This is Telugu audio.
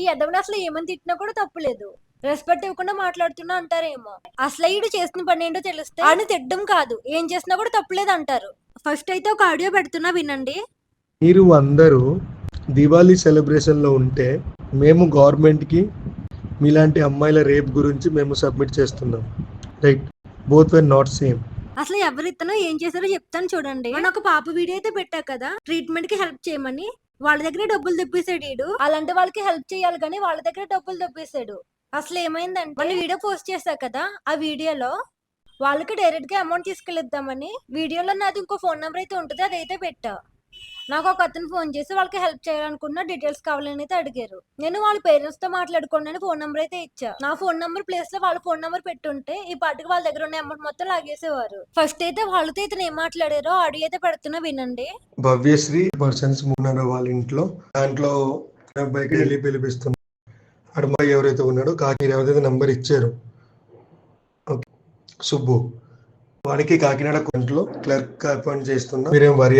ఈ ఎదవని అసలు ఏమని తిట్టినా కూడా తప్పులేదు. రెస్పెక్ట్ ఇవ్వకుండా మాట్లాడుతున్నా అంటారేమో. అసలు ఈడు చేసిన పని ఏంటో తెలిస్తే ఆడిని తిట్టడం కాదు, ఏం చేసినా కూడా తప్పులేదు అంటారు. ఫస్ట్ అయితే ఒక ఆడియో పెడుతున్నా వినండి. మీరు అందరూ దివాళీ సెలబ్రేషన్లో ఉంటే మేము గవర్నమెంట్కి మీలాంటి అమ్మాయిల రేప్ గురించి మేము సబ్మిట్ చేస్తున్నాం. Right, both were not same. అసలు ఎవరితనో ఏం చేశారో చెప్తాను చూడండి. మన ఒక పాప వీడియో అయితే పెట్టా కదా, ట్రీట్మెంట్ కి హెల్ప్ చేయమని. వాళ్ళ దగ్గర డబ్బులు తెప్పేశాడు ఈడు. అలాంటి వాళ్ళకి హెల్ప్ చేయాలి కానీ వాళ్ళ దగ్గర డబ్బులు తెప్పేశాడు. అసలు ఏమైందంటే మన వీడియో పోస్ట్ చేశా కదా, ఆ వీడియోలో వాళ్ళకి డైరెక్ట్ గా అమౌంట్ తీసుకెళ్ళిద్దామని వీడియోలో నాది ఇంకో ఫోన్ నెంబర్ అయితే ఉంటుంది, అదైతే పెట్టా. నాకు ఒక అతను ఫోన్ చేసి వాళ్ళకి హెల్ప్ చేయాలనుకున్న డీటెయిల్స్ కావాలని అయితే అడిగారు. నేను వాళ్ళ పేరెంట్స్ తో మాట్లాడుకోండి ఫోన్ నెంబర్ అయితే ఇచ్చా. నా ఫోన్ నెంబర్ ప్లేస్ లో వాళ్ళ ఫోన్ నెంబర్ పెట్టుంటే ఈ పాటికి వాళ్ళ దగ్గర ఉన్న అమౌంట్ మొత్తం లాగేసేవారు. ఫస్ట్ అయితే వాళ్ళతో ఇతను ఏం మాట్లాడారో ఆడియో అయితే పెడుతున్నా వినండి. భవ్యశ్రీ పర్సన్స్ ఉన్నారో వాళ్ళ ఇంట్లో, దాంట్లో అబ్బాయికి వెళ్ళి పిలిపిస్తున్నారు. అమ్మాయి ఎవరైతే ఉన్నాడో కాకినాడ ఎవరైతే నంబర్ ఇచ్చారు సుబ్బు, వాడికి కాకినాడ కొంట్లో క్లర్క్ అపాయింట్ చేస్తున్నా. మీరేం వరి